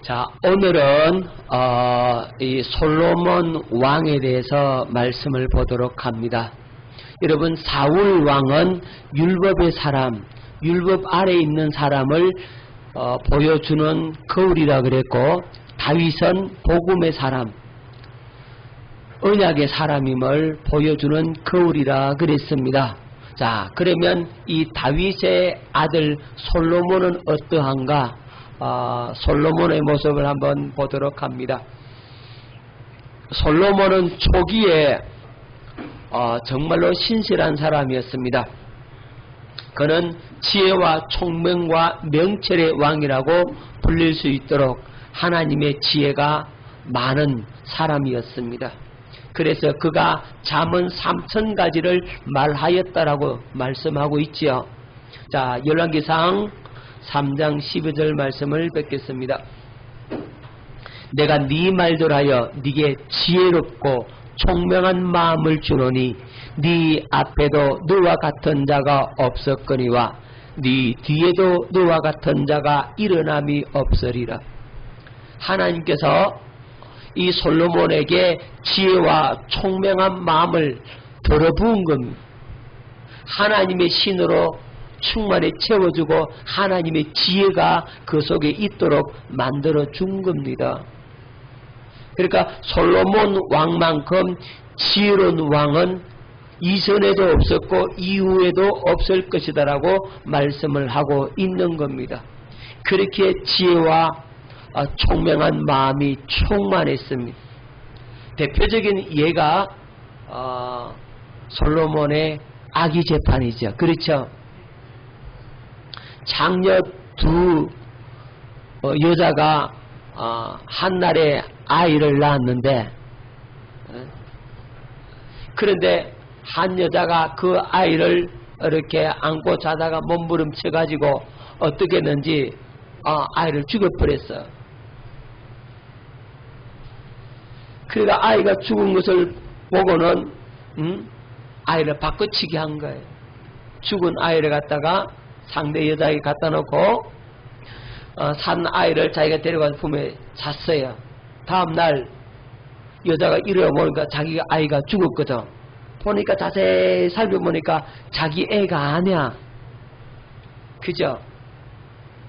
자, 오늘은 이 솔로몬 왕에 대해서 말씀을 보도록 합니다. 여러분, 사울 왕은 율법의 사람, 율법 아래 있는 사람을 보여주는 거울이라 그랬고, 다윗은 복음의 사람, 언약의 사람임을 보여주는 거울이라 그랬습니다. 자, 그러면 이 다윗의 아들 솔로몬은 어떠한가? 솔로몬의 모습을 한번 보도록 합니다. 솔로몬은 초기에 정말로 신실한 사람이었습니다. 그는 지혜와 총명과 명철의 왕이라고 불릴 수 있도록 하나님의 지혜가 많은 사람이었습니다. 그래서 그가 잠언 3000가지를 말하였다라고 말씀하고 있지요. 자, 열왕기상 3장 12절 말씀을 뵙겠습니다. 내가 네 말들하여 네게 지혜롭고 총명한 마음을 주노니 네 앞에도 너와 같은 자가 없었거니와 네 뒤에도 너와 같은 자가 일어남이 없으리라. 하나님께서 이 솔로몬에게 지혜와 총명한 마음을 들어부은 겁니다. 하나님의 신으로 충만히 채워주고 하나님의 지혜가 그 속에 있도록 만들어 준 겁니다. 그러니까 솔로몬 왕만큼 지혜로운 왕은 이전에도 없었고 이후에도 없을 것이다라고 말씀을 하고 있는 겁니다. 그렇게 지혜와 총명한 마음이 충만했습니다. 대표적인 예가 솔로몬의 아기 재판이죠. 그렇죠? 장녀 두 여자가 한날에 아이를 낳았는데, 그런데 한 여자가 그 아이를 이렇게 안고 자다가 몸부림쳐 가지고 어떻게 했는지 아이를 죽여버렸어. 그러니까 아이가 죽은 것을 보고는 아이를 바꿔치기 한 거예요. 죽은 아이를 갖다가 상대 여자에게 갖다 놓고 산 아이를 자기가 데려가서 품에 잤어요. 다음날 여자가 일어나보니까 자기 아이가 죽었거든. 보니까 자세히 살펴보니까 자기 애가 아니야. 그죠?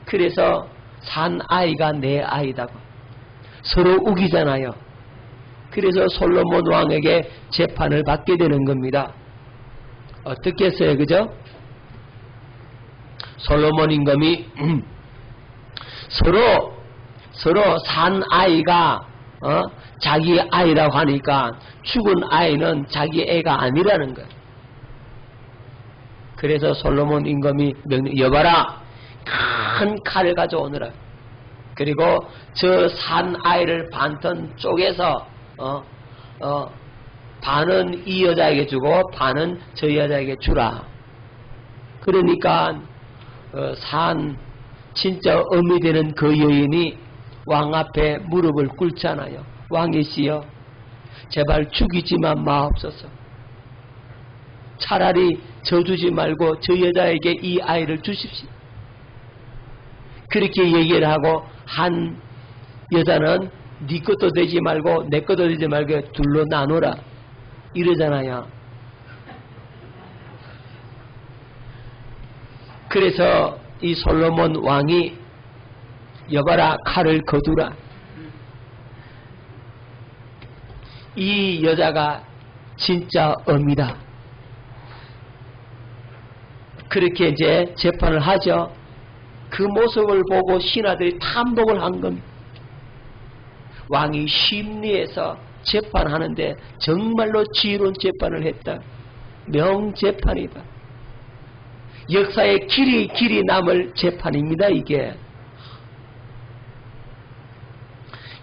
그래서 산 아이가 내 아이다고 서로 우기잖아요. 그래서 솔로몬 왕에게 재판을 받게 되는 겁니다. 어떻게 했어요? 그죠? 솔로몬 임금이 서로 산 아이가 자기 아이라고 하니까 죽은 아이는 자기 애가 아니라는 거예요. 그래서 솔로몬 임금이 여봐라, 큰 칼을 가져오느라. 그리고 저 산 아이를 반턴 쪼개서 반은 이 여자에게 주고 반은 저 여자에게 주라. 그러니까 산 진짜 어미 되는 그 여인이 왕 앞에 무릎을 꿇잖아요. 왕이시여, 제발 죽이지만 마옵소서. 차라리 저 주지 말고 저 여자에게 이 아이를 주십시오. 그렇게 얘기를 하고, 한 여자는 네 것도 되지 말고 내 것도 되지 말고 둘로 나누라 이러잖아요. 그래서 이 솔로몬 왕이 여봐라, 칼을 거두라. 이 여자가 진짜 어미다. 그렇게 이제 재판을 하죠. 그 모습을 보고 신하들이 탐복을 한 겁니다. 왕이 심리에서 재판하는데 정말로 지혜로운 재판을 했다. 명재판이다. 역사에 길이 남을 재판입니다. 이게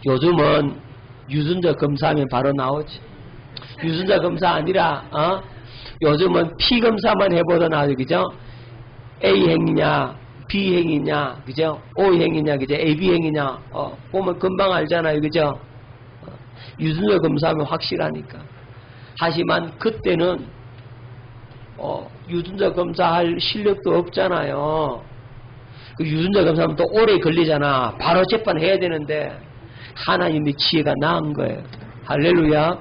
요즘은 유전자 검사하면 바로 나오지. 유전자 검사 아니라 요즘은 피 검사만 해보다 나오죠. 그죠? A 행이냐 B 행이냐, 그죠? O 행이냐, 그죠? AB 행이냐 보면 금방 알잖아요. 그죠? 유전자 검사하면 확실하니까. 하지만 그때는 유전자 검사할 실력도 없잖아요. 그 유전자 검사하면 또 오래 걸리잖아. 바로 재판해야 되는데 하나님의 지혜가 나은 거예요. 할렐루야.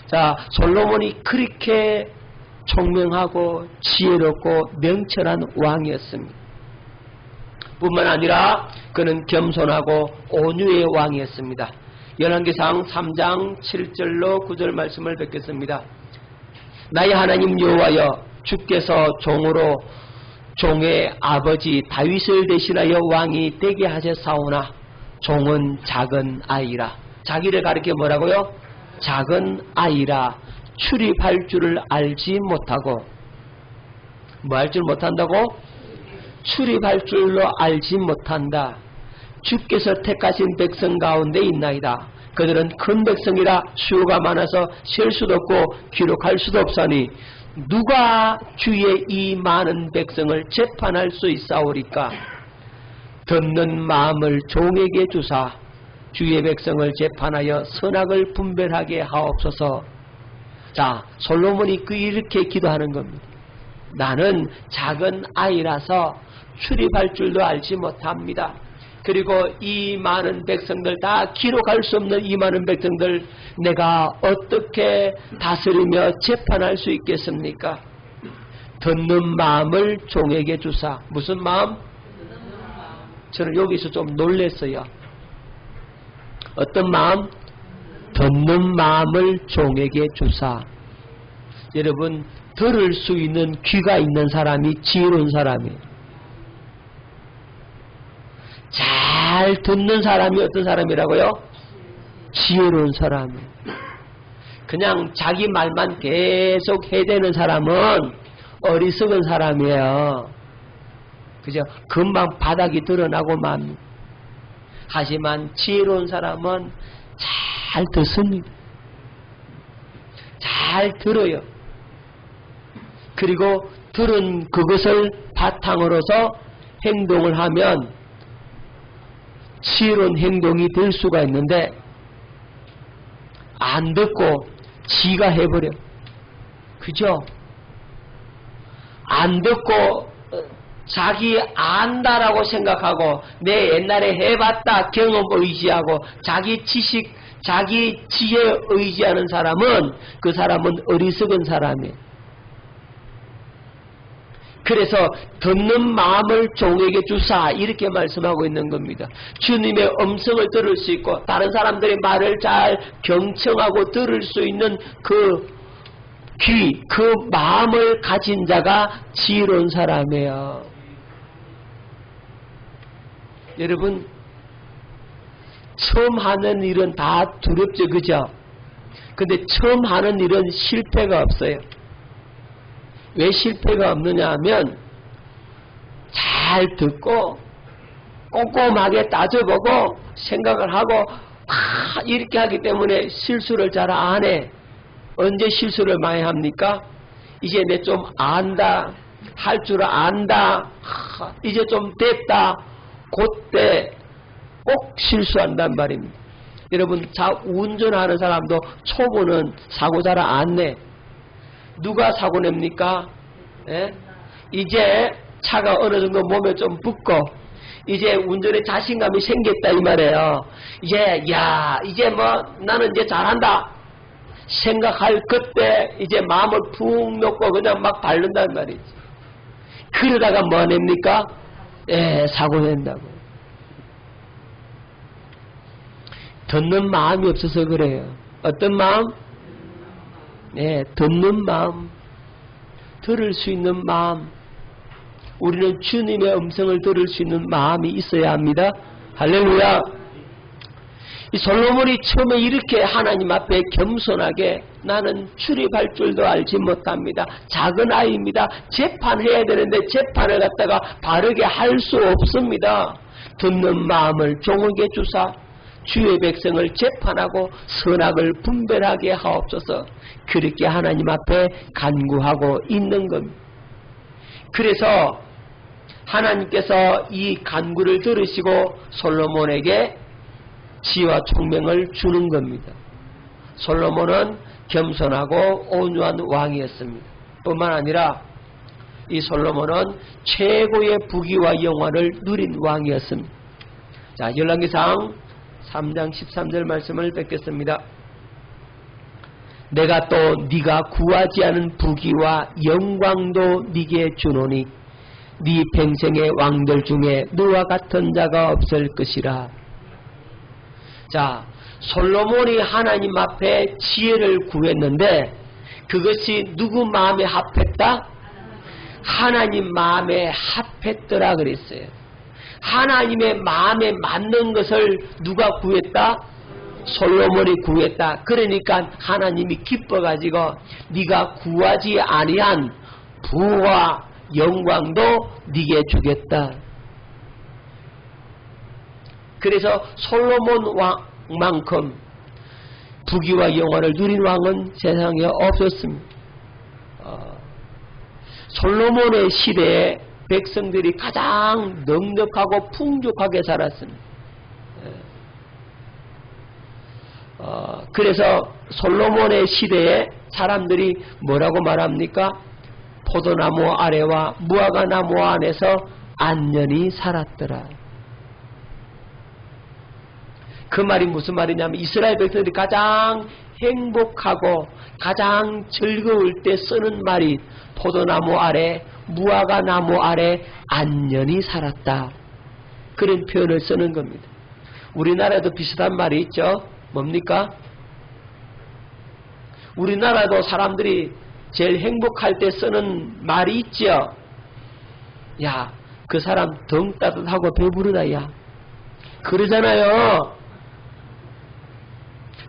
자, 솔로몬이 그렇게 총명하고 지혜롭고 명철한 왕이었습니다. 뿐만 아니라 그는 겸손하고 온유의 왕이었습니다. 열왕기상 3장 7절로 9절 말씀을 뵙겠습니다. 나의 하나님 여호와여, 주께서 종으로 종의 아버지 다윗을 대신하여 왕이 되게 하셨사오나 종은 작은 아이라. 자기를 가리켜 뭐라고요? 작은 아이라. 출입할 줄을 알지 못하고. 뭐 할 줄 못한다고? 출입할 줄로 알지 못한다. 주께서 택하신 백성 가운데 있나이다. 그들은 큰 백성이라 수요가 많아서 셀 수도 없고 기록할 수도 없사니 누가 주의 이 많은 백성을 재판할 수 있사오리까? 듣는 마음을 종에게 주사 주의 백성을 재판하여 선악을 분별하게 하옵소서. 자, 솔로몬이 이렇게 기도하는 겁니다. 나는 작은 아이라서 출입할 줄도 알지 못합니다. 그리고 이 많은 백성들, 다 기록할 수 없는 이 많은 백성들 내가 어떻게 다스리며 재판할 수 있겠습니까? 듣는 마음을 종에게 주사. 무슨 마음? 저는 여기서 좀 놀랐어요. 어떤 마음? 듣는 마음을 종에게 주사. 여러분, 들을 수 있는 귀가 있는 사람이 지혜로운 사람이에요. 잘 듣는 사람이 어떤 사람이라고요? 지혜로운 사람이에요. 그냥 자기 말만 계속 해대는 사람은 어리석은 사람이에요. 그죠? 금방 바닥이 드러나고 맙니다. 하지만 지혜로운 사람은 잘 듣습니다. 잘 들어요. 그리고 들은 그것을 바탕으로서 행동을 하면 지혜로운 행동이 될 수가 있는데 안 듣고 지가 해버려. 그죠? 안 듣고 자기 안다라고 생각하고 내 옛날에 해봤다 경험 의지하고 자기 지식, 자기 지혜 의지하는 사람은 그 사람은 어리석은 사람이에요. 그래서 듣는 마음을 종에게 주사 이렇게 말씀하고 있는 겁니다. 주님의 음성을 들을 수 있고 다른 사람들의 말을 잘 경청하고 들을 수 있는 그 귀, 그 마음을 가진 자가 지혜로운 사람이에요. 여러분, 처음 하는 일은 다 두렵죠, 그죠? 근데 처음 하는 일은 실패가 없어요. 왜 실패가 없느냐 하면 잘 듣고 꼼꼼하게 따져보고 생각을 하고 이렇게 하기 때문에 실수를 잘 안 해. 언제 실수를 많이 합니까? 이제 내 좀 안다, 할 줄 안다, 이제 좀 됐다, 그때 꼭 실수한단 말입니다. 여러분, 운전하는 사람도 초보는 사고 잘 안 내. 누가 사고 냅니까? 예? 이제 차가 어느 정도 몸에 좀 붙고 이제 운전에 자신감이 생겼다 이 말이에요. 이제 이제 뭐 나는 이제 잘한다 생각할 그때 이제 마음을 푹 놓고 그냥 막 밟는단 말이지. 그러다가 뭐 냅니까? 예, 사고 낸다고. 듣는 마음이 없어서 그래요. 어떤 마음? 네, 듣는 마음, 들을 수 있는 마음. 우리는 주님의 음성을 들을 수 있는 마음이 있어야 합니다. 할렐루야. 이 솔로몬이 처음에 이렇게 하나님 앞에 겸손하게 나는 출입할 줄도 알지 못합니다. 작은 아이입니다. 재판해야 되는데 재판을 갖다가 바르게 할 수 없습니다. 듣는 마음을 종에게 주사 주의 백성을 재판하고 선악을 분별하게 하옵소서. 그렇게 하나님 앞에 간구하고 있는 겁니다. 그래서 하나님께서 이 간구를 들으시고 솔로몬에게 지혜와 총명을 주는 겁니다. 솔로몬은 겸손하고 온유한 왕이었습니다. 뿐만 아니라 이 솔로몬은 최고의 부귀와 영화를 누린 왕이었습니다. 자, 열왕기상 3장 13절 말씀을 뵙겠습니다. 내가 또 네가 구하지 않은 부귀와 영광도 네게 주노니 네 평생의 왕들 중에 너와 같은 자가 없을 것이라. 자, 솔로몬이 하나님 앞에 지혜를 구했는데 그것이 누구 마음에 합했다? 하나님 마음에 합했더라 그랬어요. 하나님의 마음에 맞는 것을 누가 구했다? 솔로몬이 구했다. 그러니까 하나님이 기뻐가지고 네가 구하지 아니한 부와 영광도 네게 주겠다. 그래서 솔로몬 왕만큼 부귀와 영화를 누린 왕은 세상에 없었습니다. 솔로몬의 시대에 백성들이 가장 넉넉하고 풍족하게 살았습니다. 그래서 솔로몬의 시대에 사람들이 뭐라고 말합니까? 포도나무 아래와 무화과 나무 안에서 안전히 살았더라. 그 말이 무슨 말이냐면 이스라엘 백성들이 가장 행복하고 가장 즐거울 때 쓰는 말이 포도나무 아래 무화과 나무 아래 안전히 살았다. 그런 표현을 쓰는 겁니다. 우리나라도 비슷한 말이 있죠. 뭡니까? 우리나라도 사람들이 제일 행복할 때 쓰는 말이 있죠. 야, 그 사람 등 따뜻하고 배부르다 야. 그러잖아요.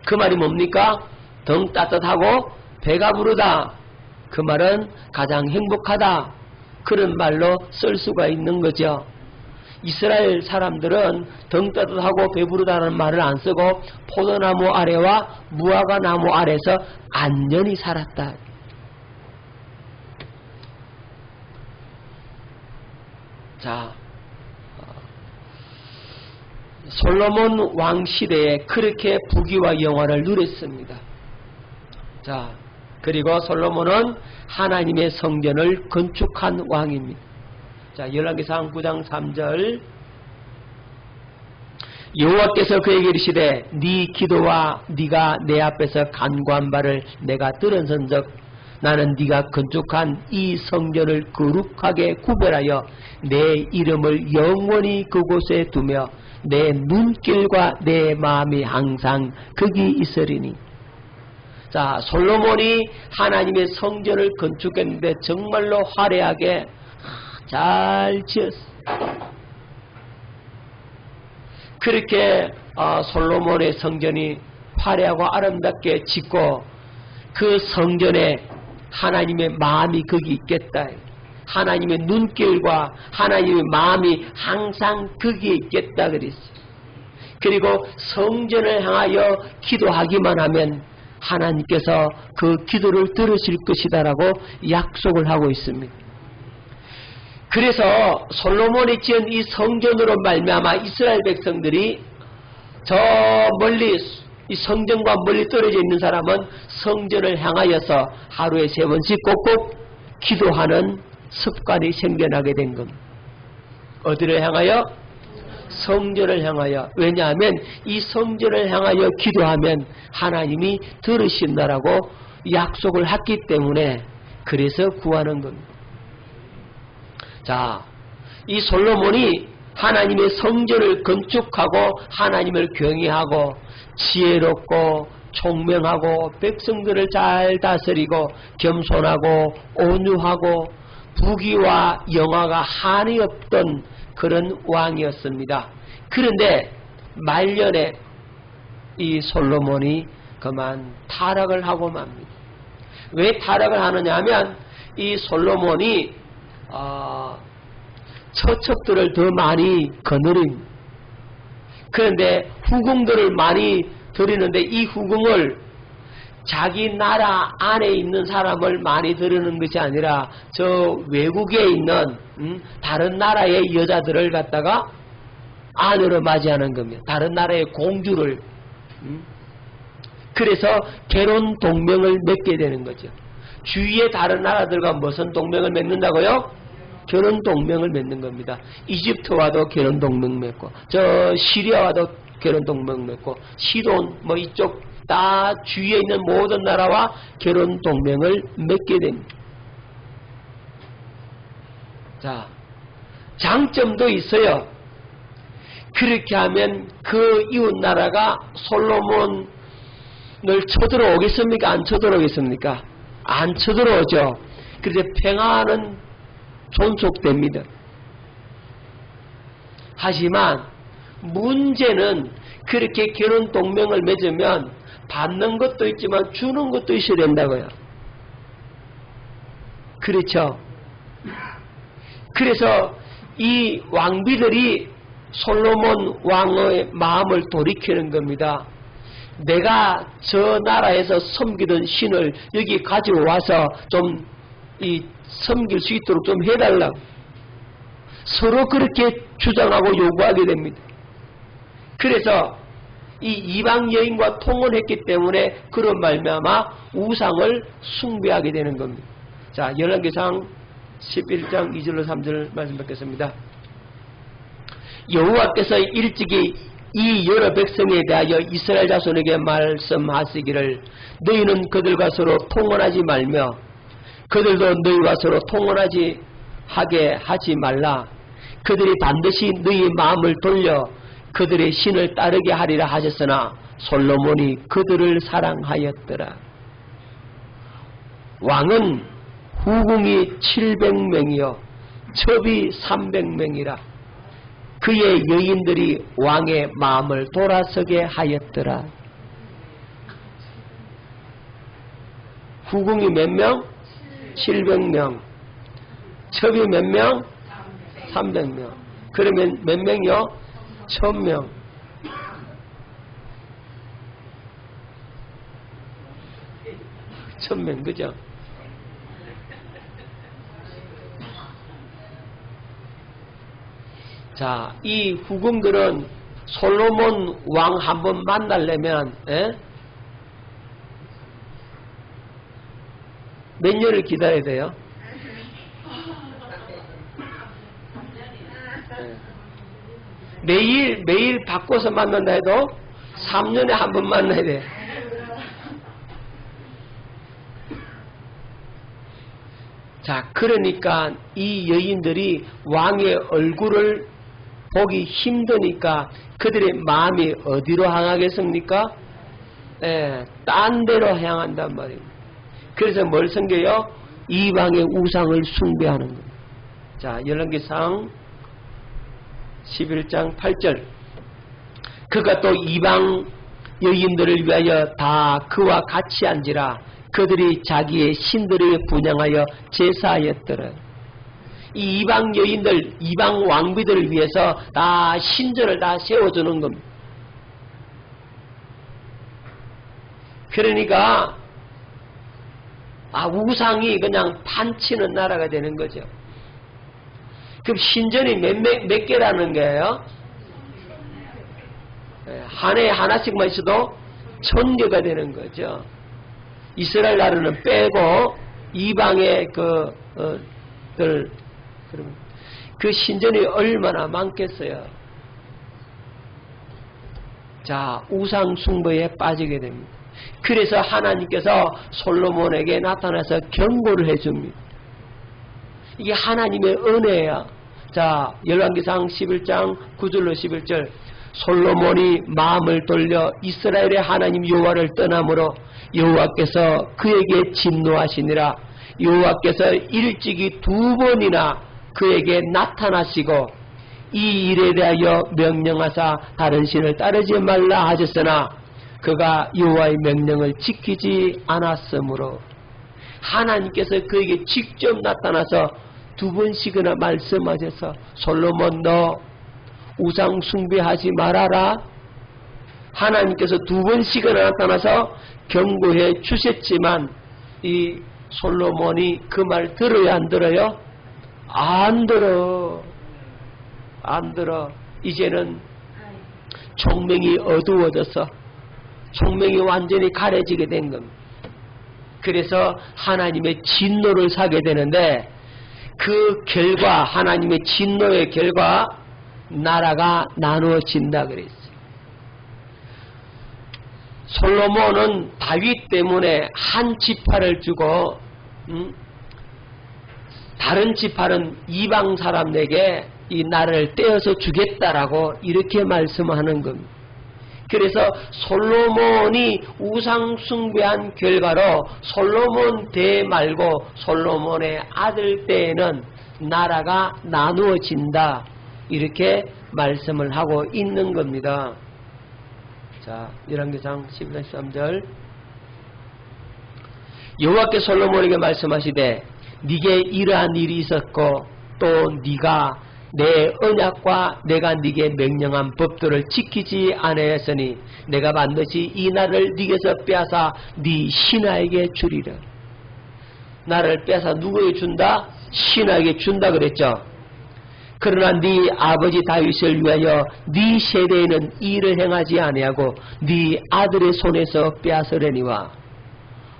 그 말이 뭡니까? 등 따뜻하고 배가 부르다. 그 말은 가장 행복하다. 그런 말로 쓸 수가 있는 거죠. 이스라엘 사람들은 등 따뜻하고 배부르다는 말을 안 쓰고 포도나무 아래와 무화과 나무 아래서 안전히 살았다. 자, 솔로몬 왕 시대에 그렇게 부귀와 영화를 누렸습니다. 자, 그리고 솔로몬은 하나님의 성전을 건축한 왕입니다. 자, 열왕기상 9장 3절 여호와께서 그에게 이르시되 네 기도와 네가 내 앞에서 간구한 바를 내가 들은선적 나는 네가 건축한 이 성전을 거룩하게 구별하여 내 이름을 영원히 그곳에 두며 내 눈길과 내 마음이 항상 거기 있으리니. 자, 솔로몬이 하나님의 성전을 건축했는데 정말로 화려하게 잘 지었어요. 그렇게 솔로몬의 성전이 화려하고 아름답게 짓고 그 성전에 하나님의 마음이 거기 있겠다. 하나님의 눈길과 하나님의 마음이 항상 거기에 있겠다 그랬어요. 그리고 성전을 향하여 기도하기만 하면 하나님께서 그 기도를 들으실 것이다라고 약속을 하고 있습니다. 그래서 솔로몬이 지은 이 성전으로 말미암아 이스라엘 백성들이 저 멀리 이 성전과 멀리 떨어져 있는 사람은 성전을 향하여서 하루에 3번씩 꼭꼭 기도하는 습관이 생겨나게 된 겁니다. 어디를 향하여? 성전을 향하여. 왜냐하면 이 성전을 향하여 기도하면 하나님이 들으신다라고 약속을 했기 때문에 그래서 구하는 겁니다. 자, 이 솔로몬이 하나님의 성전을 건축하고 하나님을 경외하고 지혜롭고 총명하고 백성들을 잘 다스리고 겸손하고 온유하고 부귀와 영화가 한이 없던 그런 왕이었습니다. 그런데 말년에 이 솔로몬이 그만 타락을 하고 맙니다. 왜 타락을 하느냐 하면 이 솔로몬이 처첩들을 더 많이 거느립니다. 그런데 후궁들을 많이 드리는데 이 후궁을 자기 나라 안에 있는 사람을 많이 드리는 것이 아니라 저 외국에 있는 다른 나라의 여자들을 갖다가 아내로 맞이하는 겁니다. 다른 나라의 공주를. 그래서 결혼 동맹을 맺게 되는 거죠. 주위의 다른 나라들과 무슨 동맹을 맺는다고요? 결혼 동맹을 맺는 겁니다. 이집트와도 결혼 동맹 맺고, 저 시리아와도 결혼 동맹 맺고, 시돈 뭐 이쪽 다 주위에 있는 모든 나라와 결혼 동맹을 맺게 됩니다. 자, 장점도 있어요. 그렇게 하면 그 이웃 나라가 솔로몬을 쳐들어오겠습니까? 안 쳐들어오겠습니까? 안 쳐들어오죠. 그래서 평화는 존속됩니다. 하지만 문제는 그렇게 결혼 동맹을 맺으면 받는 것도 있지만 주는 것도 있어야 된다고요. 그렇죠. 그래서 이 왕비들이 솔로몬 왕의 마음을 돌이키는 겁니다. 내가 저 나라에서 섬기던 신을 여기 가지고 와서 좀 섬길 수 있도록 좀 해달라고 서로 그렇게 주장하고 요구하게 됩니다. 그래서 이 이방 여인과 통혼했기 때문에 그런 말미암아 우상을 숭배하게 되는 겁니다. 자, 열왕기상 11장 2절로 3절 말씀 뵙겠습니다. 여호와께서 일찍이 이 여러 백성에 대하여 이스라엘 자손에게 말씀하시기를 너희는 그들과 서로 통혼하지 말며 그들도 너희와 서로 통혼하지 하게 하지 말라. 그들이 반드시 너희 마음을 돌려 그들의 신을 따르게 하리라 하셨으나 솔로몬이 그들을 사랑하였더라. 왕은 후궁이 700명이요 첩이 300명이라. 그의 여인들이 왕의 마음을 돌아서게 하였더라. 후궁이 몇 명? 700명. 첩이 몇 명? 300명. 그러면 몇 명이요? 1000명. 천명, 그죠? 자, 이 후궁들은 솔로몬 왕 한번 만나려면 몇 년을 기다려야 돼요? 매일 바꿔서 만난다 해도 3년에 한 번 만나야 돼. 자, 그러니까 이 여인들이 왕의 얼굴을 보기 힘드니까 그들의 마음이 어디로 향하겠습니까? 딴 데로 향한단 말입니다. 그래서 뭘 섬겨요? 이방의 우상을 숭배하는 겁니다. 자, 열왕기상 11장 8절. 그가 또 이방 여인들을 위하여 다 그와 같이 앉으라. 그들이 자기의 신들을 분양하여 제사하였더라. 이 이방 여인들, 이방 왕비들을 위해서 다 신전을 다 세워주는 겁니다. 그러니까 우상이 그냥 판치는 나라가 되는 거죠. 그럼 신전이 몇 개라는 거예요? 한 해에 하나씩만 있어도 1000개가 되는 거죠. 이스라엘 나라는 빼고 이방의 그 신전이 얼마나 많겠어요. 자, 우상 숭배에 빠지게 됩니다. 그래서 하나님께서 솔로몬에게 나타나서 경고를 해줍니다. 이게 하나님의 은혜야. 자, 열왕기상 11장 9절로 11절. 솔로몬이 마음을 돌려 이스라엘의 하나님 여호와를 떠남으로 여호와께서 그에게 진노하시니라. 여호와께서 일찍이 2번이나 그에게 나타나시고 이 일에 대하여 명령하사 다른 신을 따르지 말라 하셨으나 그가 여호와의 명령을 지키지 않았으므로 하나님께서 그에게 직접 나타나서 2번씩이나 말씀하셔서 솔로몬 너 우상 숭배하지 말아라. 하나님께서 2번씩이나 나타나서 경고해 주셨지만 이 솔로몬이 그 말 들어야 안 들어요? 안 들어. 안 들어. 이제는 총명이 어두워져서 총명이 완전히 가려지게 된 겁니다. 그래서 하나님의 진노를 사게 되는데 그 결과 하나님의 진노의 결과 나라가 나누어진다 그랬어요. 솔로몬은 다윗 때문에 한 지파를 주고 다른 지파는 이방 사람에게 이 나라를 떼어서 주겠다라고 이렇게 말씀하는 겁니다. 그래서 솔로몬이 우상 숭배한 결과로 솔로몬 때 말고 솔로몬의 아들 때에는 나라가 나누어진다 이렇게 말씀을 하고 있는 겁니다. 자, 열왕기상 12장 13절 여호와께 솔로몬에게 말씀하시되 네게 이러한 일이 있었고 또 네가 내 언약과 내가 네게 명령한 법도를 지키지 아니하였으니 내가 반드시 이 나라를 네게서 빼앗아 네 신하에게 주리라. 나라를 빼앗아 누구에게 준다? 신하에게 준다 그랬죠. 그러나 네 아버지 다윗을 위하여 네 세대에는 일을 행하지 아니하고 네 아들의 손에서 빼앗으려니와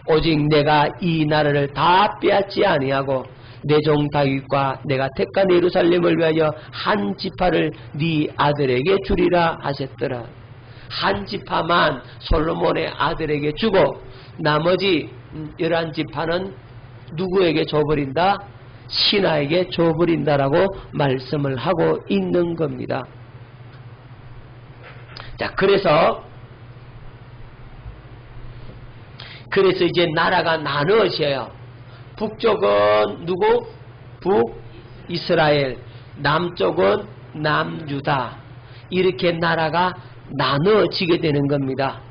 오직 내가 이 나라를 다 빼앗지 아니하고 내 종 다윗과 내가 택한 예루살렘을 위하여 한 지파를 네 아들에게 주리라 하셨더라. 한 지파만 솔로몬의 아들에게 주고 나머지 11지파는 누구에게 줘버린다? 신하에게 줘버린다라고 말씀을 하고 있는 겁니다. 자, 그래서 이제 나라가 나누어져요. 북쪽은 누구? 북이스라엘, 남쪽은 남유다. 이렇게 나라가 나누어지게 되는 겁니다.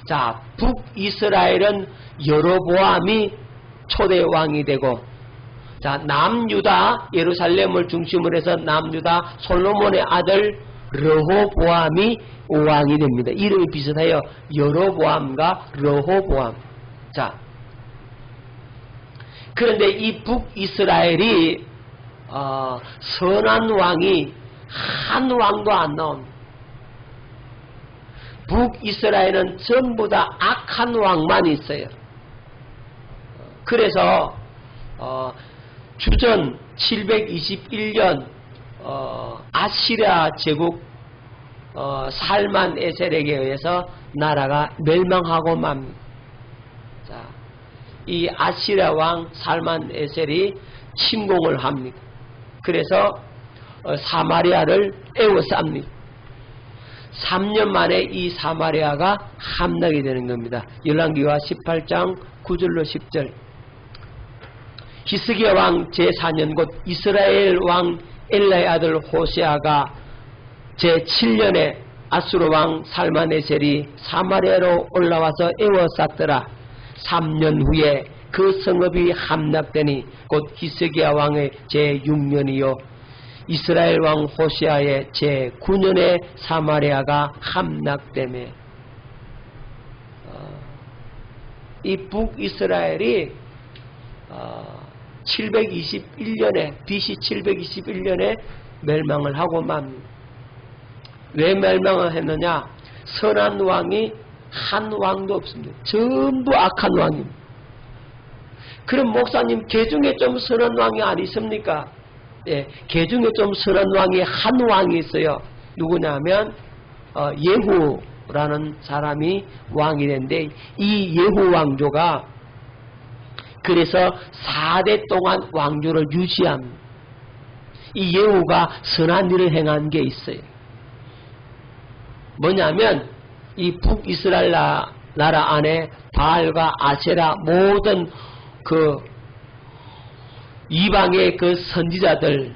자, 북이스라엘은 여로보암이 초대 왕이 되고, 자, 남유다, 예루살렘을 중심으로 해서 남유다, 솔로몬의 아들 르호보암이 왕이 됩니다. 이름이 비슷해요. 여로보암과 르호보암. 자, 그런데 이 북이스라엘이 선한 왕이 한 왕도 안 나옵니다. 북이스라엘은 전부 다 악한 왕만 있어요. 그래서 주전 721년 아시리아 제국 살만 에셀에게 의해서 나라가 멸망하고 맙니다. 자, 이 아시리아 왕 살만 에셀이 침공을 합니다. 그래서 사마리아를 에워쌉니다. 3년 만에 이 사마리아가 함락이 되는 겁니다. 열왕기하 18장 9절로 10절 히스기야 왕 제4년 곧 이스라엘 왕 엘라의 아들 호세아가 제7년에 아수르 왕 살만에셀이 사마리아로 올라와서 에워쌌더라. 3년 후에 그 성읍이 함락되니 곧 히스기야 왕의 제6년이요 이스라엘 왕 호세아의 제9년에 사마리아가 함락되매 이 북이스라엘이 721년에 BC 721년에 멸망을 하고 맙니다. 왜 멸망을 했느냐? 선한 왕이 한 왕도 없습니다. 전부 악한 왕입니다. 그럼 목사님 개중에 좀 선한 왕이 아니십니까? 예, 개중에 좀 선한 왕이 한 왕이 있어요. 누구냐면 예후라는 사람이 왕이 됐는데 이 예후 왕조가 그래서 4대 동안 왕조를 유지합니다. 이 예후가 선한 일을 행한 게 있어요. 뭐냐면 이 북이스라엘 나라 안에 바알과 아세라 모든 그 이방의 그 선지자들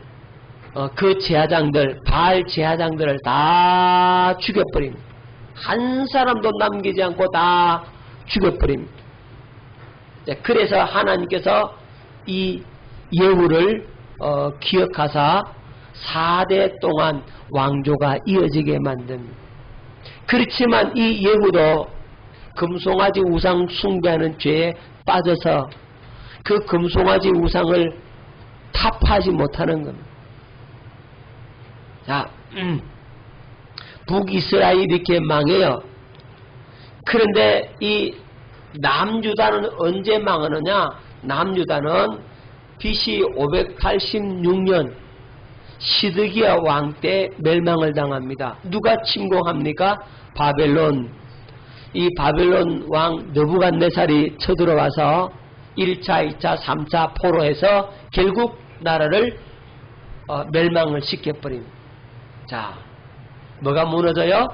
그 제사장들 바알 제사장들을 다 죽여버립니다. 한 사람도 남기지 않고 다 죽여버립니다. 그래서 하나님께서 이 예후를 기억하사 4대 동안 왕조가 이어지게 만듭니다. 그렇지만 이 예후도 금송아지 우상 숭배하는 죄에 빠져서 그 금송아지 우상을 타파하지 못하는 겁니다. 자, 북이스라엘이 이렇게 망해요. 그런데 이 남유다는 언제 망하느냐? 남유다는 BC 586년 시드기야 왕 때 멸망을 당합니다. 누가 침공합니까? 바벨론. 이 바벨론 왕 느부갓네살이 쳐들어와서 1차, 2차, 3차 포로해서 결국 나라를 멸망을 시켜버립니다. 자, 뭐가 무너져요?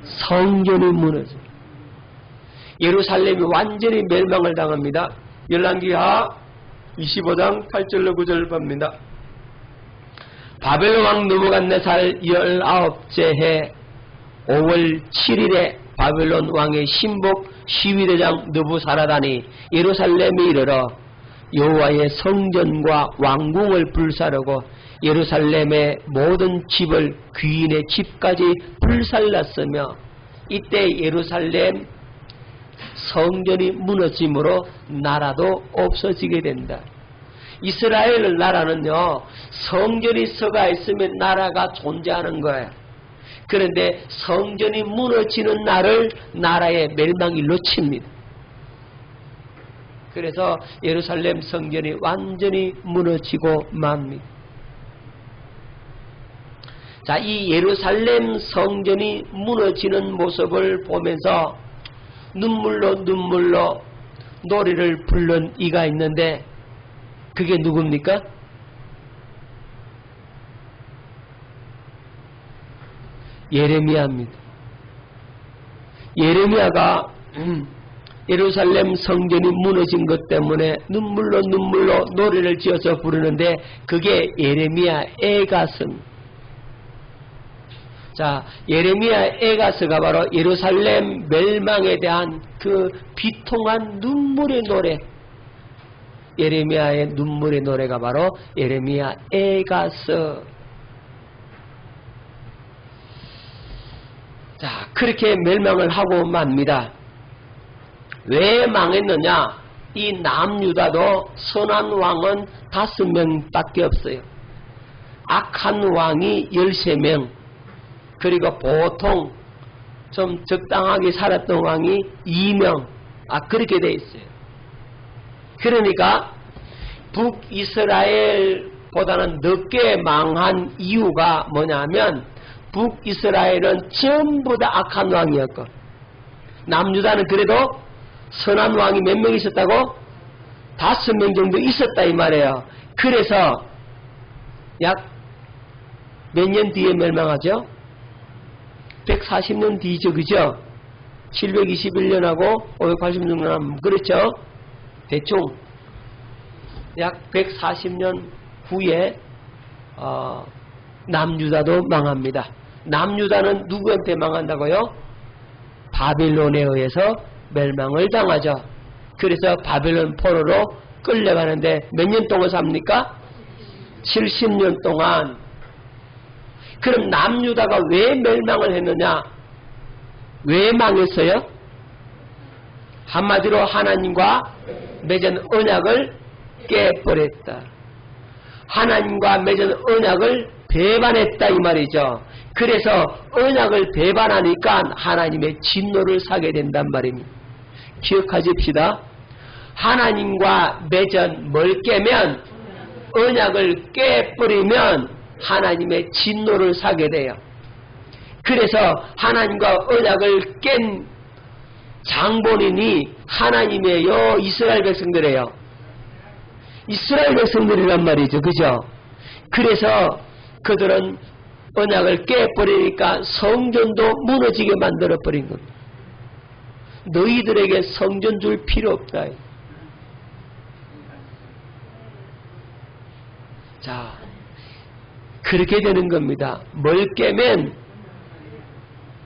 성전이 무너져요. 예루살렘이 완전히 멸망을 당합니다. 열왕기하 25장 8절로 9절 봅니다. 바벨론 왕 느부갓네살 19째 해 5월 7일에 바벨론 왕의 신복 시위대장 느부사라단이 예루살렘에 이르러 여호와의 성전과 왕궁을 불사르고 예루살렘의 모든 집을 귀인의 집까지 불살랐으며 이때 예루살렘 성전이 무너짐으로 나라도 없어지게 된다. 이스라엘 나라는요, 성전이 서가 있으면 나라가 존재하는 거예요. 그런데 성전이 무너지는 날을 나라의 멸망이 놓칩니다. 그래서 예루살렘 성전이 완전히 무너지고 맙니다. 자, 이 예루살렘 성전이 무너지는 모습을 보면서 눈물로 노래를 부른 이가 있는데 그게 누굽니까? 예레미야입니다. 예레미야가 예루살렘 성전이 무너진 것 때문에 눈물로 노래를 지어서 부르는데 그게 예레미야 에가스입니다. 자, 예레미야 에가스가 바로 예루살렘 멸망에 대한 그 비통한 눈물의 노래, 예레미야의 눈물의 노래가 바로 예레미야 에가스. 자, 그렇게 멸망을 하고 맙니다. 왜 망했느냐? 이 남유다도 선한 왕은 5명밖에 없어요. 악한 왕이 13명, 그리고 보통 좀 적당하게 살았던 왕이 2명, 그렇게 돼 있어요. 그러니까 북이스라엘보다는 늦게 망한 이유가 뭐냐면 북이스라엘은 전부 다 악한 왕이었고 남유다는 그래도 선한 왕이 몇 명 있었다고? 5명 정도 있었다 이 말이에요. 그래서 약 몇 년 뒤에 멸망하죠? 140년 뒤죠, 그죠? 721년하고 586년 그렇죠? 대충 약 140년 후에 남유다도 망합니다. 남유다는 누구한테 망한다고요? 바벨론에 의해서 멸망을 당하죠. 그래서 바벨론 포로로 끌려가는데 몇 년 동안 삽니까? 70년 동안. 그럼 남유다가 왜 멸망을 했느냐? 왜 망했어요? 한마디로 하나님과 맺은 언약을 깨버렸다. 하나님과 맺은 언약을 배반했다 이 말이죠. 그래서 언약을 배반하니까 하나님의 진노를 사게 된단 말입니다. 기억하십시다. 하나님과 맺은 뭘 깨면 언약을 깨버리면 하나님의 진노를 사게 돼요. 그래서 하나님과 언약을 깬 장본인이 하나님의요 이스라엘 백성들이에요. 이스라엘 백성들이란 말이죠. 그죠? 그래서 그들은 언약을 깨버리니까 성전도 무너지게 만들어버린 겁니다. 너희들에게 성전 줄 필요 없다. 자, 그렇게 되는 겁니다. 뭘 깨면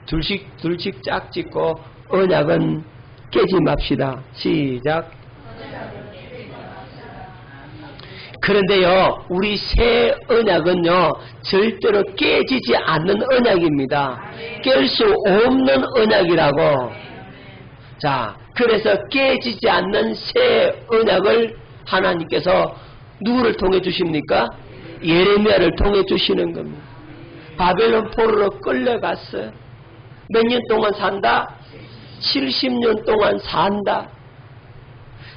둘씩 짝 짓고 언약은 깨지 맙시다. 시작. 그런데요, 우리 새 언약은요, 절대로 깨지지 않는 언약입니다. 깰 수 없는 언약이라고. 자, 그래서 깨지지 않는 새 언약을 하나님께서 누구를 통해 주십니까? 예레미야를 통해 주시는 겁니다. 바벨론 포로로 끌려갔어요. 몇 년 동안 산다? 70년 동안 산다.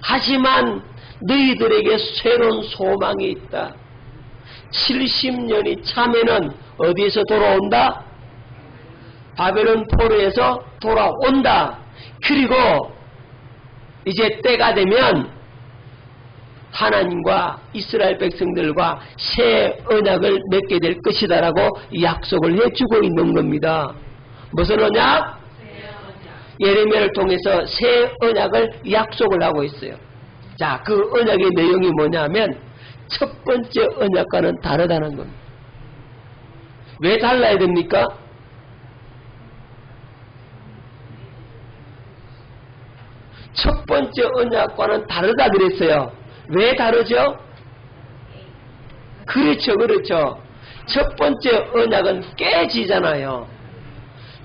하지만 너희들에게 새로운 소망이 있다. 70년이 차면은 어디에서 돌아온다? 바벨론 포로에서 돌아온다. 그리고 이제 때가 되면 하나님과 이스라엘 백성들과 새 언약을 맺게 될 것이다라고 약속을 해주고 있는 겁니다. 무슨 언약? 예레미야를 통해서 새 언약을 약속을 하고 있어요. 자, 그 언약의 내용이 뭐냐면 첫 번째 언약과는 다르다는 겁니다. 왜 달라야 됩니까? 첫 번째 언약과는 다르다 그랬어요. 왜 다르죠? 그렇죠. 첫 번째 언약은 깨지잖아요.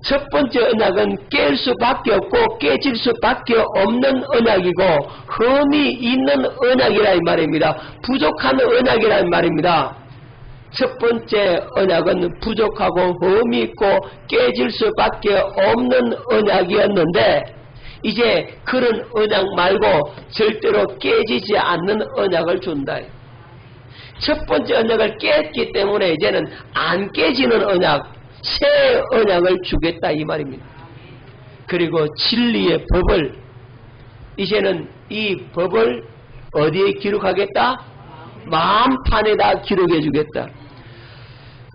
첫 번째 언약은 깰 수밖에 없고 깨질 수밖에 없는 언약이고 흠이 있는 언약이라 이 말입니다. 부족한 언약이라 이 말입니다. 첫 번째 언약은 부족하고 흠이 있고 깨질 수밖에 없는 언약이었는데 이제 그런 언약 말고 절대로 깨지지 않는 언약을 준다. 첫 번째 언약을 깼기 때문에 이제는 안 깨지는 언약, 새 언약을 주겠다 이 말입니다. 그리고 진리의 법을 이제는 이 법을 어디에 기록하겠다? 마음판에다 기록해 주겠다.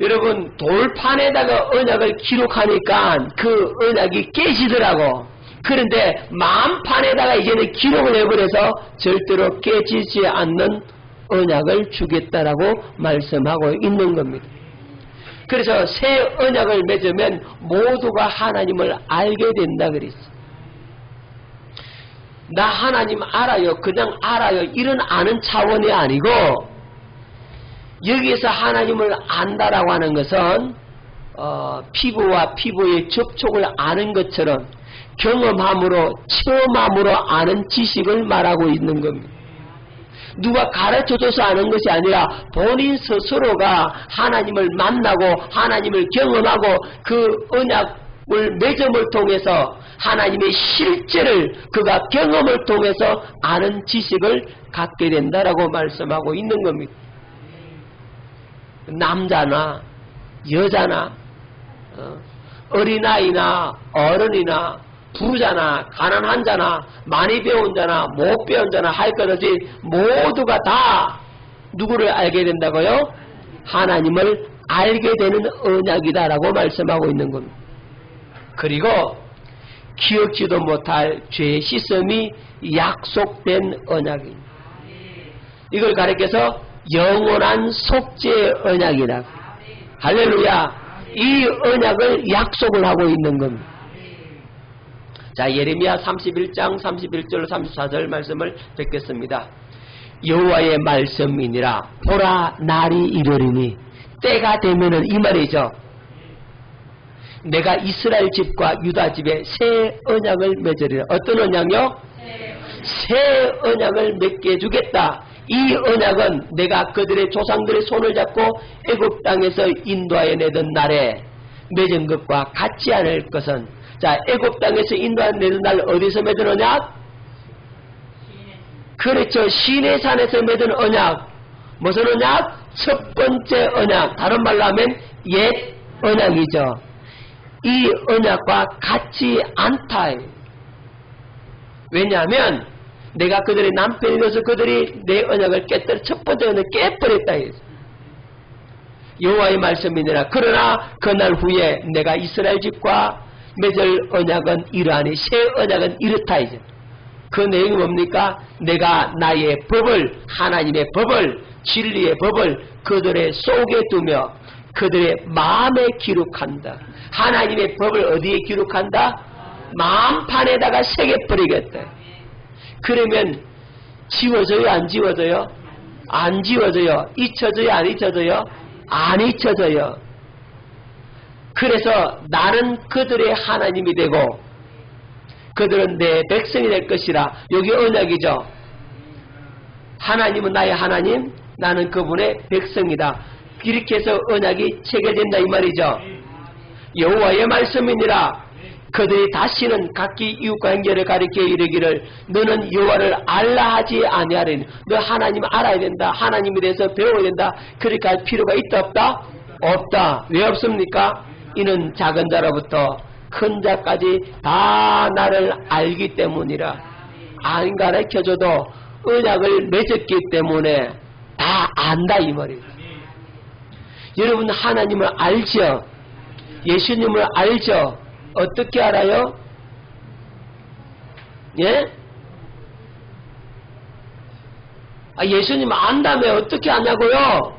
여러분 돌판에다가 언약을 기록하니까 그 언약이 깨지더라고. 그런데 마음판에다가 이제는 기록을 해버려서 절대로 깨지지 않는 언약을 주겠다라고 말씀하고 있는 겁니다. 그래서 새 언약을 맺으면 모두가 하나님을 알게 된다 그랬어요. 나 하나님 알아요. 그냥 알아요. 이런 아는 차원이 아니고 여기에서 하나님을 안다라고 하는 것은 피부와 피부의 접촉을 아는 것처럼 경험함으로 체험함으로 아는 지식을 말하고 있는 겁니다. 누가 가르쳐줘서 아는 것이 아니라 본인 스스로가 하나님을 만나고 하나님을 경험하고 그 언약을 맺음을 통해서 하나님의 실제를 그가 경험을 통해서 아는 지식을 갖게 된다라고 말씀하고 있는 겁니다. 남자나 여자나 어린아이나 어른이나 부자나 가난한 자나 많이 배운 자나 못 배운 자나 할 것 없이 모두가 다 누구를 알게 된다고요? 하나님을 알게 되는 언약이다라고 말씀하고 있는 겁니다. 그리고 기억지도 못할 죄 씻음이 약속된 언약입니다. 이걸 가리켜서 영원한 속죄 언약이라고. 할렐루야. 이 언약을 약속을 하고 있는 겁니다. 자, 예레미야 31장 31절 34절 말씀을 뵙겠습니다. 여호와의 말씀이니라. 보라 날이 이르리니 때가 되면은 이 말이죠. 내가 이스라엘 집과 유다 집에 새 언약을 맺으리라. 어떤 언약요? 새 언약을 맺게 해주겠다. 이 언약은 내가 그들의 조상들의 손을 잡고 애굽 땅에서 인도하여 내던 날에 맺은 것과 같지 않을 것은, 자, 애굽 땅에서 인도하여 내던 날 어디서 맺은 언약? 그렇죠. 시내산에서 맺은 언약. 무슨 언약? 첫 번째 언약. 다른 말로 하면 옛 언약이죠. 이 언약과 같지 않다. 왜냐하면 내가 그들의 남편이 되어서 그들이 내 언약을 깨뜨려 첫 번째 언약을 깨버렸다. 여호와의 말씀이니라. 그러나 그날 후에 내가 이스라엘 집과 맺을 언약은 이러하니 새 언약은 이렇다. 이제 그 내용이 뭡니까? 내가 나의 법을, 하나님의 법을, 진리의 법을 그들의 속에 두며 그들의 마음에 기록한다. 하나님의 법을 어디에 기록한다? 마음판에다가 새겨버리겠다. 그러면 지워져요? 안 지워져요? 안 지워져요. 잊혀져요? 안 잊혀져요? 안 잊혀져요. 그래서 나는 그들의 하나님이 되고 그들은 내 백성이 될 것이라. 여기 언약이죠. 하나님은 나의 하나님, 나는 그분의 백성이다. 이렇게 해서 언약이 체결된다 이 말이죠. 여호와의 말씀이니라. 그들이 다시는 각기 이웃과 형제를 가리켜 이르기를 너는 여호와를 알라 하지 아니하리니. 너 하나님 알아야 된다. 하나님에 대해서 배워야 된다. 그렇게 할 필요가 있다 없다? 없다. 왜 없습니까? 이는 작은 자로부터 큰 자까지 다 나를 알기 때문이라. 안 가르쳐줘도 언약을 맺었기 때문에 다 안다 이 말입니다. 여러분 하나님을 알죠? 예수님을 알죠? 어떻게 알아요? 예? 예수님 안다며 어떻게 아냐고요?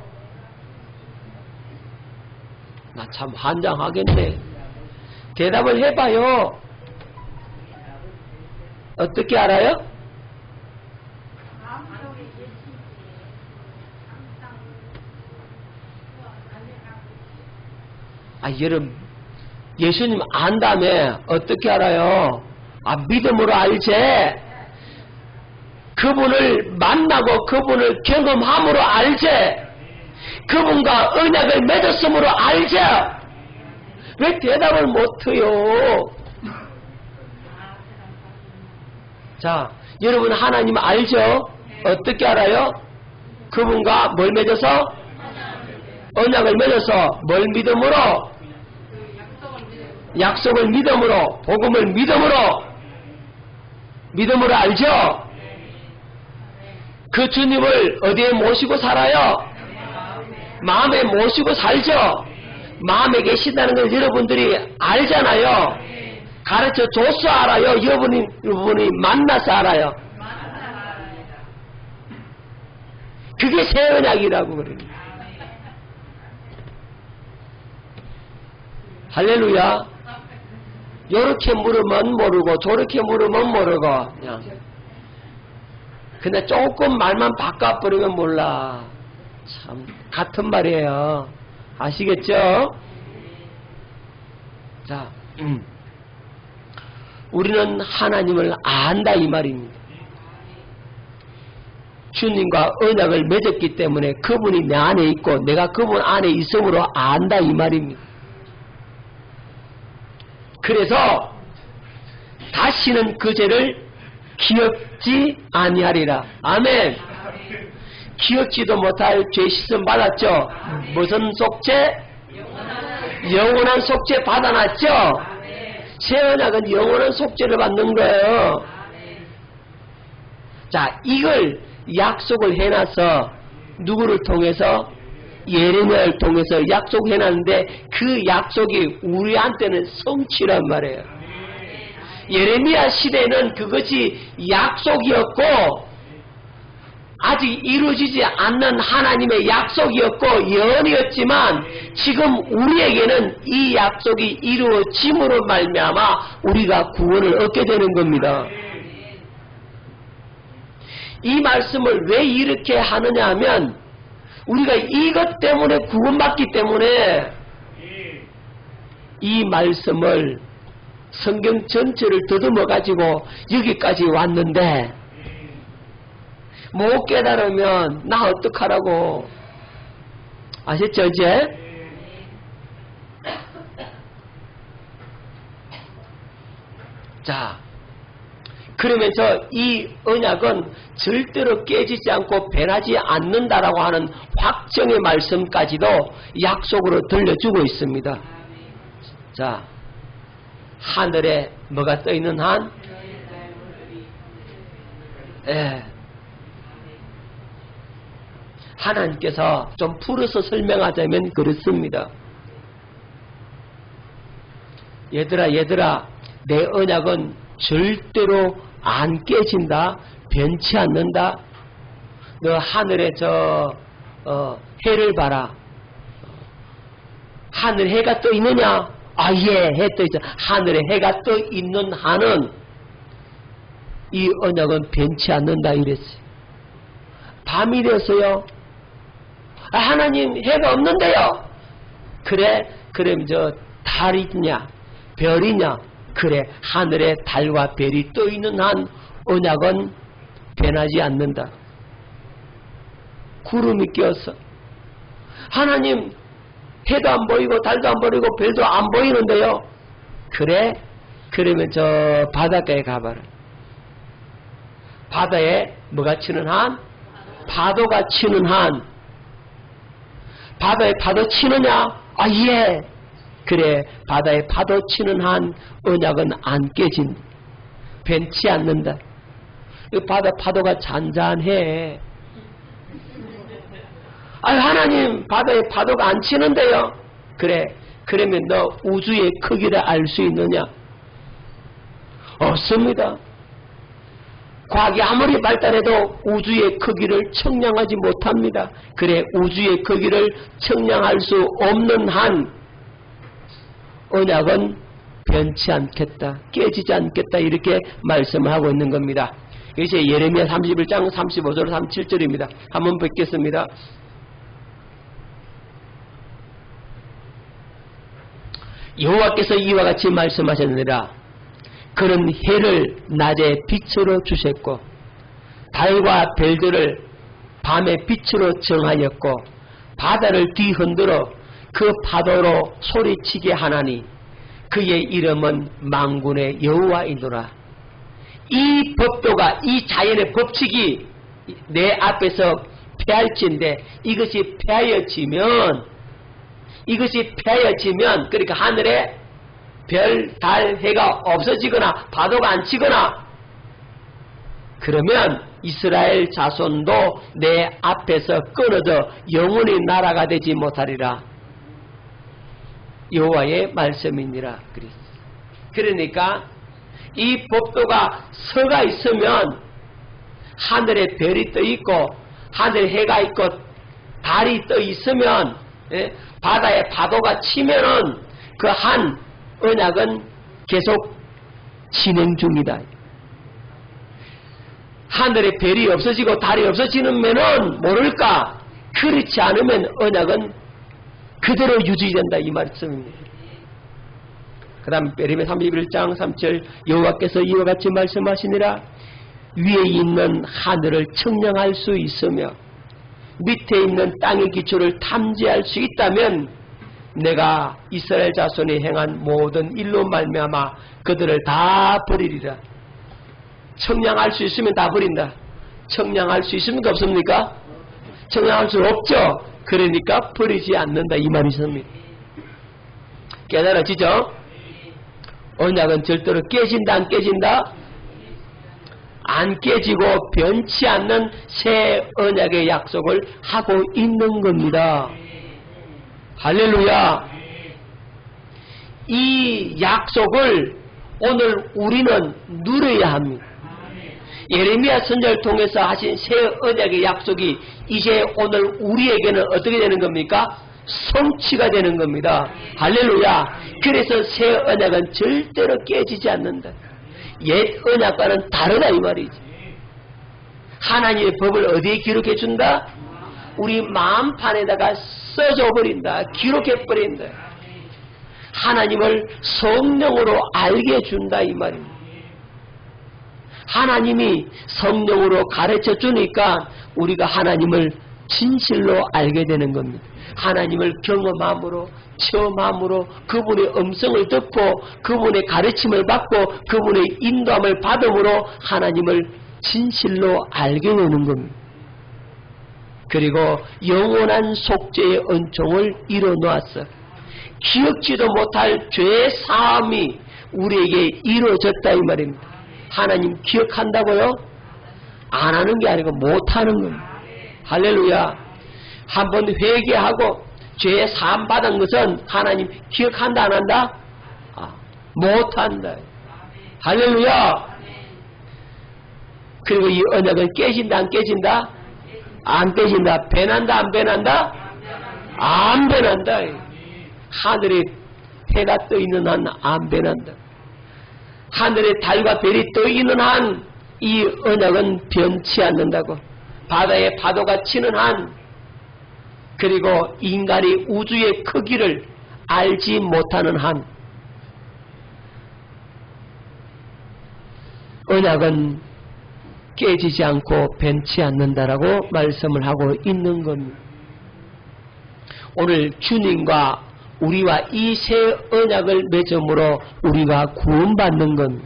나 참 환장하겠네. 대답을 해봐요. 어떻게 알아요? 여러분 예수님 안다며 어떻게 알아요? 믿음으로 알지. 그분을 만나고 그분을 경험함으로 알지. 그분과 언약을 맺었음으로 알지. 왜 대답을 못해요? 자, 여러분 하나님 알죠? 어떻게 알아요? 그분과 뭘 맺어서? 언약을 맺어서 뭘 믿음으로? 약속을 믿음으로, 복음을 믿음으로 알죠? 그 주님을 어디에 모시고 살아요? 마음에 모시고 살죠? 마음에 계신다는 걸 여러분들이 알잖아요. 가르쳐 줘서 알아요? 여러분이 만나서 알아요? 그게 새 언약이라고 그래요. 할렐루야. 요렇게 물으면 모르고 저렇게 물으면 모르고 그냥. 근데 조금 말만 바꿔버리면 몰라. 참 같은 말이에요. 아시겠죠? 자, 우리는 하나님을 안다 이 말입니다. 주님과 언약을 맺었기 때문에 그분이 내 안에 있고 내가 그분 안에 있음으로 안다 이 말입니다. 그래서 다시는 그 죄를 기억지 아니하리라. 아멘. 기억지도 못할 죄 씻음 받았죠? 무슨 속죄? 영원한 속죄 받아놨죠? 새 언약은 영원한 속죄를 받는 거예요. 자, 이걸 약속을 해놔서 누구를 통해서? 예레미야를 통해서 약속해놨는데 그 약속이 우리한테는 성취란 말이에요. 예레미야 시대는 그것이 약속이었고 아직 이루어지지 않는 하나님의 약속이었고 예언이었지만 지금 우리에게는 이 약속이 이루어짐으로 말미암아 우리가 구원을 얻게 되는 겁니다. 이 말씀을 왜 이렇게 하느냐 하면 우리가 이것 때문에 구원받기 때문에 이 말씀을 성경 전체를 더듬어 가지고 여기까지 왔는데 못 깨달으면 나 어떡하라고. 아셨죠 이제? 자, 그러면서 이 언약은 절대로 깨지지 않고 변하지 않는다라고 하는 확정의 말씀까지도 약속으로 들려주고 있습니다. 자, 하늘에 뭐가 떠있는 한? 하나님께서 좀 풀어서 설명하자면 그렇습니다. 얘들아 내 언약은 절대로 안 깨진다. 변치 않는다. 너 하늘에 해를 봐라. 하늘 해가 떠 있느냐? 예, 해 떠 있어. 하늘에 해가 떠 있는 한은 이 언약은 변치 않는다 이랬어요. 밤이 되었어요. 하나님 해가 없는데요. 그래, 그럼 달이냐 별이냐? 그래, 하늘에 달과 별이 떠 있는 한 언약은 변하지 않는다. 구름이 껴서 하나님 해도 안 보이고 달도 안 보이고 별도 안 보이는데요. 그래, 그러면 저 바닷가에 가봐라. 바다에 뭐가 치는 한? 파도가 치는 한. 바다에 파도 치느냐? 아, 예. 그래, 바다에 파도 치는 한 언약은 안 깨진다. 변치 않는다. 이 바다 파도가 잔잔해. 아, 하나님, 바다에 파도가 안 치는데요? 그래, 그러면 너 우주의 크기를 알 수 있느냐? 없습니다. 과학이 아무리 발달해도 우주의 크기를 측량하지 못합니다. 그래, 우주의 크기를 측량할 수 없는 한 언약은 변치 않겠다, 깨지지 않겠다, 이렇게 말씀을 하고 있는 겁니다. 이제 예레미야 31장 35절 37절입니다. 한번 뵙겠습니다. 여호와께서 이와 같이 말씀하셨느니라. 그는 해를 낮에 빛으로 주셨고 달과 별들을 밤의 빛으로 정하였고 바다를 뒤흔들어 그 파도로 소리치게 하나니 그의 이름은 만군의 여호와이노라. 이 법도가, 이 자연의 법칙이 내 앞에서 폐할진데 이것이 폐하여지면 그러니까 하늘에 별, 달, 해가 없어지거나 파도가 안 치거나 그러면 이스라엘 자손도 내 앞에서 끊어져 영원히 나라가 되지 못하리라. 여호와의 말씀이니라. 그러니까 이 법도가 서가 있으면 하늘에 별이 떠 있고 하늘에 해가 있고 달이 떠 있으면 바다에 파도가 치면은 그 한 언약은 계속 진행 중이다. 하늘에 별이 없어지고 달이 없어지면은 모를까? 그렇지 않으면 언약은 그대로 유지된다, 이 말씀입니다. 그 다음 예레미야 31장 3절 여호와께서 이와 같이 말씀하시니라. 위에 있는 하늘을 측량할 수 있으며 밑에 있는 땅의 기초를 탐지할 수 있다면 내가 이스라엘 자손이 행한 모든 일로 말미암아 그들을 다 버리리라. 측량할 수 있으면 다 버린다. 측량할 수 있습니까? 없습니까? 측량할 수 없죠. 그러니까 버리지 않는다, 이 말이십니다. 깨달아지죠? 언약은 절대로 깨진다, 안 깨진다? 안 깨지고 변치 않는 새 언약의 약속을 하고 있는 겁니다. 할렐루야. 이 약속을 오늘 우리는 누려야 합니다. 예레미야 선지자를 통해서 하신 새 언약의 약속이 이제 오늘 우리에게는 어떻게 되는 겁니까? 성취가 되는 겁니다. 할렐루야. 그래서 새 언약은 절대로 깨지지 않는다. 옛 언약과는 다르다, 이 말이지. 하나님의 법을 어디에 기록해 준다? 우리 마음판에다가 써줘 버린다. 기록해 버린다. 하나님을 성령으로 알게 준다, 이 말입니다. 하나님이 성령으로 가르쳐 주니까 우리가 하나님을 진실로 알게 되는 겁니다. 하나님을 경험함으로, 체험함으로, 그분의 음성을 듣고 그분의 가르침을 받고 그분의 인도함을 받음으로 하나님을 진실로 알게 되는 겁니다. 그리고 영원한 속죄의 은총을 이뤄놓았어. 기억지도 못할 죄의 사함이 우리에게 이루어졌다, 이 말입니다. 하나님 기억한다고요? 안 하는 게 아니고 못하는 겁니다. 할렐루야. 한번 회개하고 죄의 사함 받은 것은 하나님 기억한다, 안 한다? 못한다. 할렐루야. 그리고 이 언약은 깨진다, 안 깨진다? 안 깨진다. 변한다, 안 변한다? 안 변한다. 하늘에 해가 떠 있는 한 안 변한다. 하늘에 달과 별이 떠 있는 한 이 언약은 변치 않는다고. 바다에 파도가 치는 한, 그리고 인간이 우주의 크기를 알지 못하는 한, 언약은 깨지지 않고 변치 않는다라고 말씀을 하고 있는 겁니다. 오늘 주님과 우리와 이 새 언약을 맺음으로 우리가 구원받는 건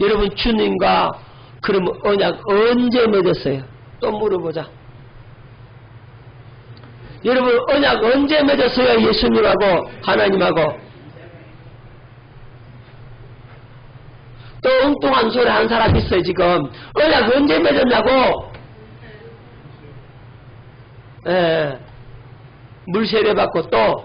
여러분 주님과 그러면 언약 언제 맺었어요? 또 물어보자. 여러분 언약 언제 맺었어요? 예수님하고 하나님하고. 또 엉뚱한 소리 하는 사람 있어요 지금. 언약 언제 맺었냐고. 예, 물세례 받고 또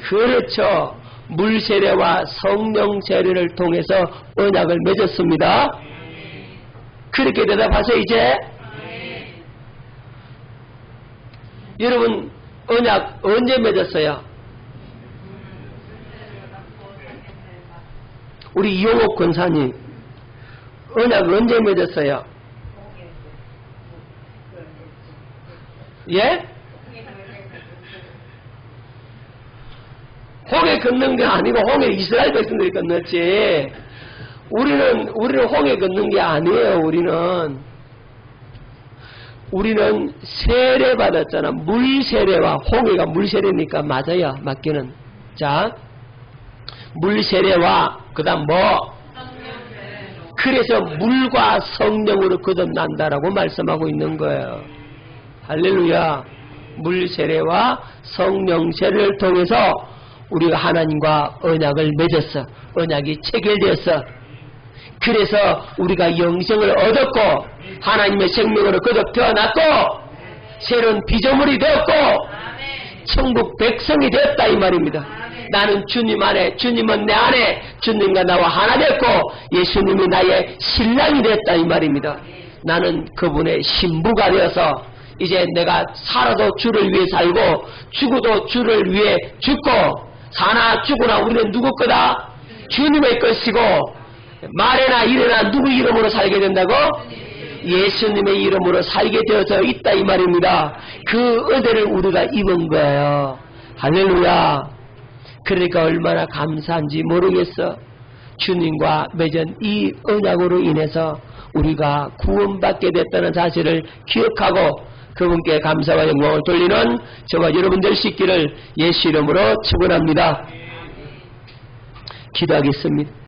그렇죠. 물세례와 성령 세례를 통해서 언약을 맺었습니다. 그렇게 대답하세요 이제. 여러분 언약 언제 맺었어요? 우리 이용옥 권사님 언약 언제 맺었어요? 예? 홍해 걷는 게 아니고 홍해 이스라엘 백성들이 건넜지. 우리는 홍해 걷는 게 아니에요. 우리는 세례 받았잖아. 물세례와 홍해가 물세례니까 맞아요. 맞기는. 자, 물세례와 그다음 뭐? 그래서 물과 성령으로 거듭난다라고 말씀하고 있는 거예요. 할렐루야. 물세례와 성령 세례를 통해서 우리가 하나님과 언약을 맺었어. 언약이 체결되었어. 그래서 우리가 영생을 얻었고 하나님의 생명으로 거듭 태어났고 새로운 피조물이 되었고 천국 백성이 되었다 이 말입니다. 나는 주님 안에, 주님은 내 안에, 주님과 나와 하나 됐고 예수님이 나의 신랑이 됐다 이 말입니다. 나는 그분의 신부가 되어서 이제 내가 살아도 주를 위해 살고 죽어도 주를 위해 죽고 사나 죽으나 우리는 누구 거다? 주님의 것이고 말에나 일에나 누구 이름으로 살게 된다고? 예수님의 이름으로 살게 되어서 있다 이 말입니다. 그 은혜를 우리가 입은 거예요. 할렐루야. 그러니까 얼마나 감사한지 모르겠어. 주님과 맺은 이 언약으로 인해서 우리가 구원받게 됐다는 사실을 기억하고 그분께 감사와 영광을 돌리는 저와 여러분 될 수 있기를 예수 이름으로 축원합니다. 기도하겠습니다.